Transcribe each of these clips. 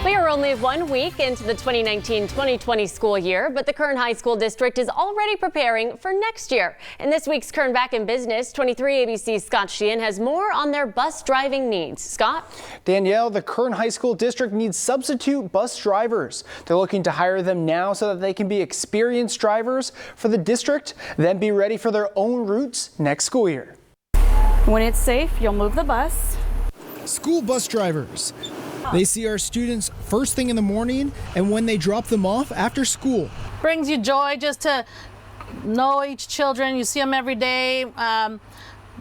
We are only 1 week into the 2019-2020 school year, but the Kern High School District is already preparing for next year. In this week's Kern Back in Business, 23 ABC's Scott Sheehan has more on their bus driving needs. Scott? Danielle, the Kern High School District needs substitute bus drivers. They're looking to hire them now so that they can be experienced drivers for the district, then be ready for their own routes next school year. When it's safe, you'll move the bus. School bus drivers. They see our students first thing in the morning and when they drop them off after school. Brings you joy just to know each children. You see them every day.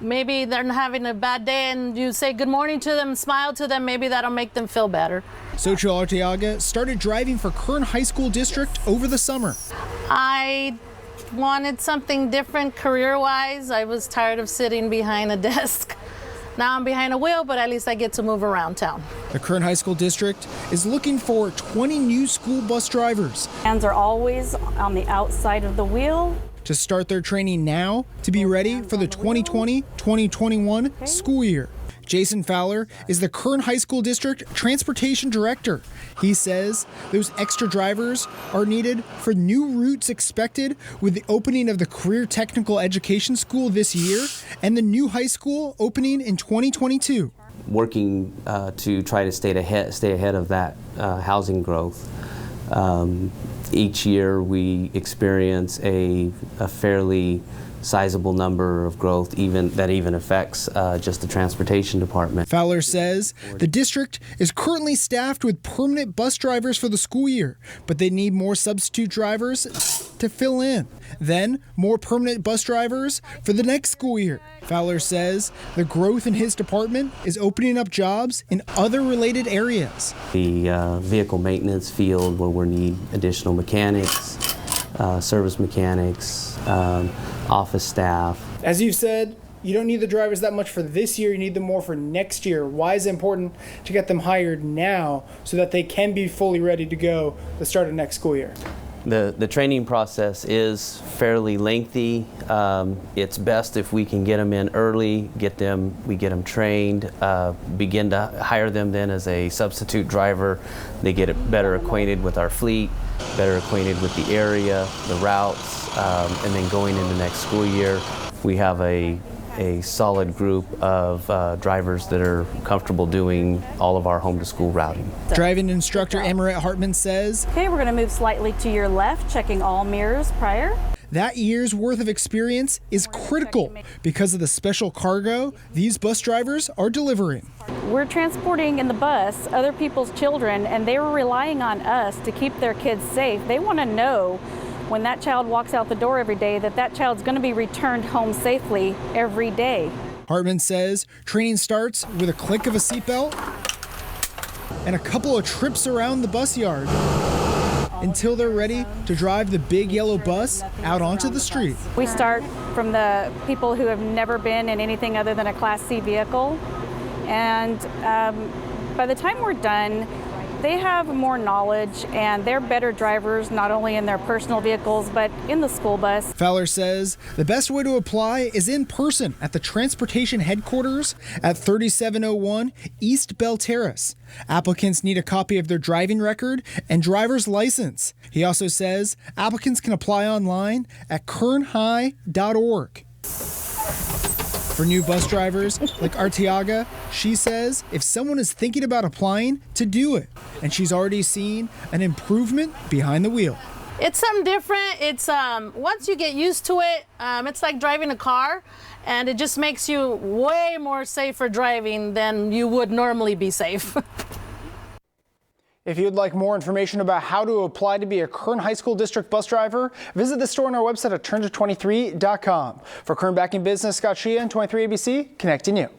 Maybe they're having a bad day and you say good morning to them, smile to them. Maybe that'll make them feel better. Xochitl Arteaga started driving for Kern High School District over the summer. I wanted something different career-wise. I was tired of sitting behind a desk. Now I'm behind a wheel, but at least I get to move around town. The Kern High School District is looking for 20 new school bus drivers. Hands are always on the outside of the wheel. To start their training now to be ready for the 2020-2021 school year. Jason Fowler is the Kern High School District Transportation Director. He says those extra drivers are needed for new routes expected with the opening of the Career Technical Education School this year and the new high school opening in 2022. Working to try to stay ahead of that housing growth. Each year we experience a fairly sizable number of growth that even affects just the transportation department. Fowler says the district is currently staffed with permanent bus drivers for the school year, but they need more substitute drivers to fill in. Then more permanent bus drivers for the next school year. Fowler says the growth in his department is opening up jobs in other related areas. The vehicle maintenance field where we need additional mechanics, service mechanics, office staff. As you've said, you don't need the drivers that much for this year, you need them more for next year. Why is it important to get them hired now so that they can be fully ready to go the start of next school year? The training process is fairly lengthy. It's best if we can get them in early, we get them trained, begin to hire them then as a substitute driver. They get better acquainted with our fleet, better acquainted with the area, the routes, and then going into next school year, we have a solid group of drivers that are comfortable doing all of our home-to-school routing. Driving instructor Amaret Hartman says, Okay, we're going to move slightly to your left, checking all mirrors prior. that year's worth of experience is critical because of the special cargo these bus drivers are delivering. We're transporting in the bus other people's children, and they were relying on us to keep their kids safe. They want to know when that child walks out the door every day that that child's going to be returned home safely every day. Hartman says training starts with a click of a seatbelt and a couple of trips around the bus yard until they're ready to drive the big yellow bus out onto the street. We start from the people who have never been in anything other than a Class C vehicle, and by the time we're done, they have more knowledge and they're better drivers, not only in their personal vehicles, but in the school bus. Fowler says the best way to apply is in person at the transportation headquarters at 3701 East Bell Terrace. Applicants need a copy of their driving record and driver's license. He also says applicants can apply online at kernhigh.org. For new bus drivers like Arteaga, she says if someone is thinking about applying, to do it. And she's already seen an improvement behind the wheel. It's something different. It's once you get used to it, it's like driving a car, and it just makes you way more safer driving than you would normally be safe. If you'd like more information about how to apply to be a Kern High School District bus driver, visit the store on our website at turn23.com. For Kern Back in Business, Scott Sheehan, 23 ABC, connecting you.